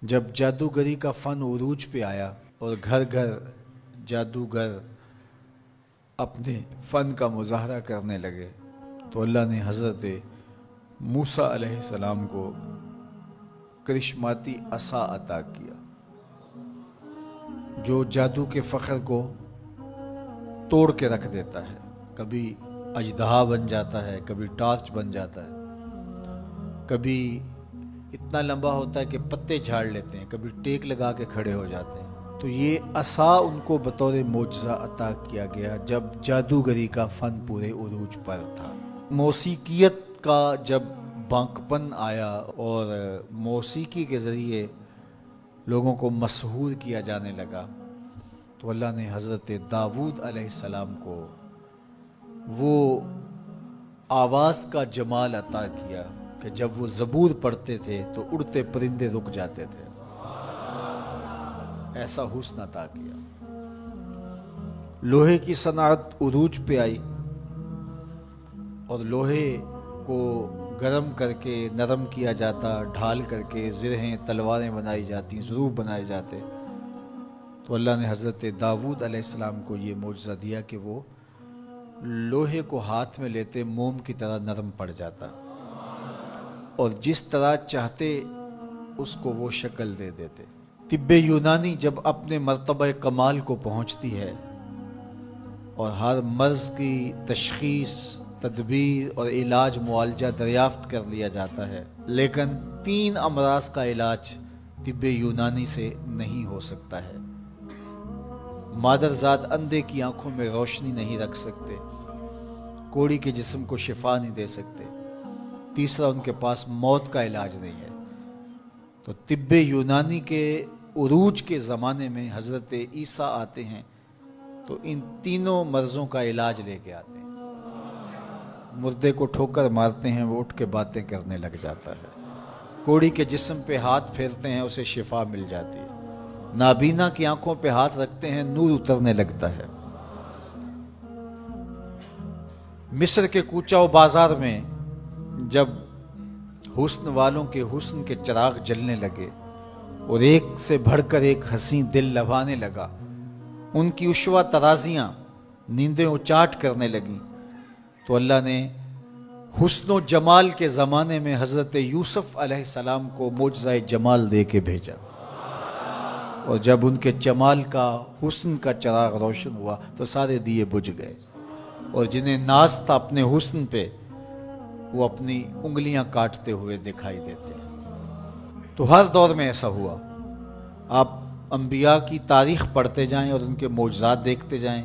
جب جادوگری کا فن عروج پہ آیا اور گھر گھر جادوگر اپنے فن کا مظاہرہ کرنے لگے تو اللہ نے حضرت موسیٰ علیہ السلام کو کرشماتی عصا عطا کیا جو جادو کے فخر کو توڑ کے رکھ دیتا ہے. کبھی اژدہا بن جاتا ہے، کبھی ٹارچ بن جاتا ہے، کبھی اتنا لمبا ہوتا ہے کہ پتے جھاڑ لیتے ہیں، کبھی ٹیک لگا کے کھڑے ہو جاتے ہیں. تو یہ عصا ان کو بطور معجزہ عطا کیا گیا جب جادوگری کا فن پورے عروج پر تھا. موسیقیت کا جب بانکپن آیا اور موسیقی کے ذریعے لوگوں کو مسحور کیا جانے لگا تو اللہ نے حضرت داؤد علیہ السلام کو وہ آواز کا جمال عطا کیا کہ جب وہ زبور پڑھتے تھے تو اڑتے پرندے رک جاتے تھے. ایسا حسن عطا کیا. لوہے کی صنعت عروج پہ آئی اور لوہے کو گرم کر کے نرم کیا جاتا، ڈھال کر کے زرہیں تلواریں بنائی جاتی، ظروف بنائے جاتے. تو اللہ نے حضرت داؤد علیہ السلام کو یہ معجزہ دیا کہ وہ لوہے کو ہاتھ میں لیتے موم کی طرح نرم پڑ جاتا اور جس طرح چاہتے اس کو وہ شکل دے دیتے. طب یونانی جب اپنے مرتبہ کمال کو پہنچتی ہے اور ہر مرض کی تشخیص، تدبیر اور علاج معالجہ دریافت کر لیا جاتا ہے، لیکن 3 امراض کا علاج طب یونانی سے نہیں ہو سکتا ہے. مادرزاد اندھے کی آنکھوں میں روشنی نہیں رکھ سکتے، کوڑی کے جسم کو شفا نہیں دے سکتے، تیسرا ان کے پاس موت کا علاج نہیں ہے. تو طب یونانی کے عروج کے زمانے میں حضرت عیسیٰ آتے ہیں تو ان تینوں مرضوں کا علاج لے کے آتے ہیں. مردے کو ٹھوکر مارتے ہیں، وہ اٹھ کے باتیں کرنے لگ جاتا ہے. کوڑی کے جسم پہ ہاتھ پھیرتے ہیں، اسے شفا مل جاتی ہے. نابینا کی آنکھوں پہ ہاتھ رکھتے ہیں، نور اترنے لگتا ہے. مصر کے کوچہ و بازار میں جب حسن والوں کے حسن کے چراغ جلنے لگے اور ایک سے بڑھ کر ایک حسین دل لبھانے لگا، ان کی عشوہ ترازیاں نیندیں اچاٹ کرنے لگیں تو اللہ نے حسن و جمال کے زمانے میں حضرت یوسف علیہ السلام کو معجزہ جمال دے کے بھیجا. اور جب ان کے جمال کا، حسن کا چراغ روشن ہوا تو سارے دیے بجھ گئے، اور جنہیں ناز تھا اپنے حسن پہ وہ اپنی انگلیاں کاٹتے ہوئے دکھائی دیتے. تو ہر دور میں ایسا ہوا. آپ انبیاء کی تاریخ پڑھتے جائیں اور ان کے معجزات دیکھتے جائیں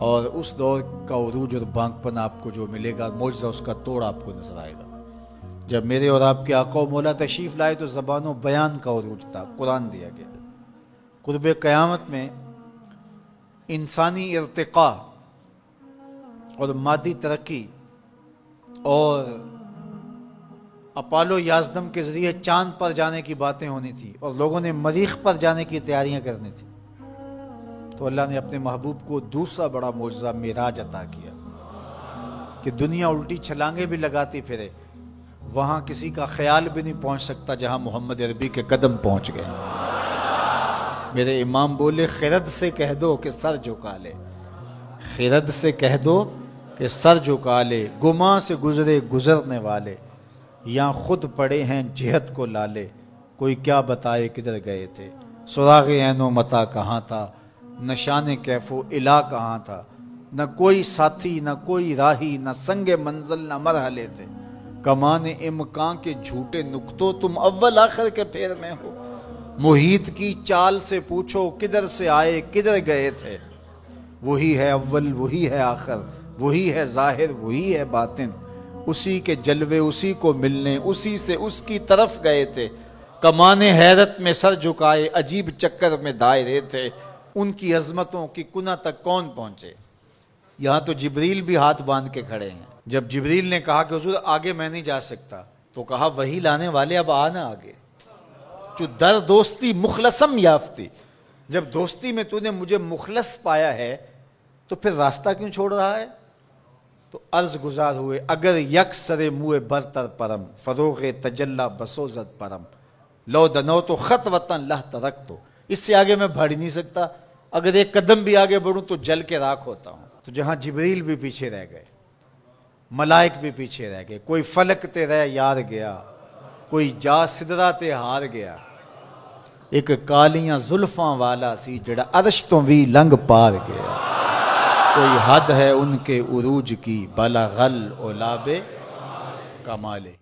اور اس دور کا عروج اور بانکپن آپ کو جو ملے گا، معجزہ اس کا توڑ آپ کو نظر آئے گا. جب میرے اور آپ کے آقا و مولا تشریف لائے تو زبان و بیان کا عروج تھا، قرآن دیا گیا. قرب قیامت میں انسانی ارتقاء اور مادی ترقی اور اپالو یازدم کے ذریعے چاند پر جانے کی باتیں ہونی تھی اور لوگوں نے مریخ پر جانے کی تیاریاں کرنی تھی. تو اللہ نے اپنے محبوب کو دوسرا بڑا معجزہ معراج عطا کیا کہ دنیا الٹی چھلانگیں بھی لگاتی پھرے، وہاں کسی کا خیال بھی نہیں پہنچ سکتا جہاں محمد عربی کے قدم پہنچ گئے. میرے امام بولے خرد سے کہہ دو کہ سر جھکا لے، خرد سے کہہ دو کہ سر جھکا لے، گماں سے گزرے گزرنے والے، یہاں خود پڑے ہیں جہت کو لالے، کوئی کیا بتائے کدھر گئے تھے، سراغ عین و متا کہاں تھا، نشان کیف و الا کہاں تھا، نہ کوئی ساتھی نہ کوئی راہی، نہ سنگ منزل نہ مرحلے تھے، کمان امکان کے جھوٹے نکتوں تم اول آخر کے پھیر میں ہو، محیط کی چال سے پوچھو کدھر سے آئے کدھر گئے تھے، وہی ہے اول وہی ہے آخر، وہی ہے ظاہر وہی ہے باطن، اسی کے جلوے اسی کو ملنے اسی سے اس کی طرف گئے تھے، کمان حیرت میں سر جھکائے عجیب چکر میں دائرے تھے، ان کی عظمتوں کی کنہ تک کون پہنچے. یہاں تو جبریل بھی ہاتھ باندھ کے کھڑے ہیں. جب جبریل نے کہا کہ حضور آگے میں نہیں جا سکتا تو کہا وہی لانے والے اب آنا آگے، جو در دوستی مخلصم یافتی، جب دوستی میں تو نے مجھے مخلص پایا ہے تو پھر راستہ کیوں چھوڑ رہا ہے. تو عرض گزار ہوئے اگر یک سر موئے برتر پرم، فروغ تجلا بسوزد پرم، لو دنو تو خط وطن لہ ترک تو، اس سے آگے میں بڑھ نہیں سکتا، اگر ایک قدم بھی آگے بڑھوں تو جل کے راکھ ہوتا ہوں۔ تو جہاں جبریل بھی پیچھے رہ گئے، ملائک بھی پیچھے رہ گئے، کوئی فلک تے رہ یار گیا، کوئی جا سدرہ تے ہار گیا، ایک کالیاں زلفاں والا سی جڑا عرش تو بھی لنگ پار گیا، کوئی حد ہے ان کے عروج کی بلغ العلا بے کمالے۔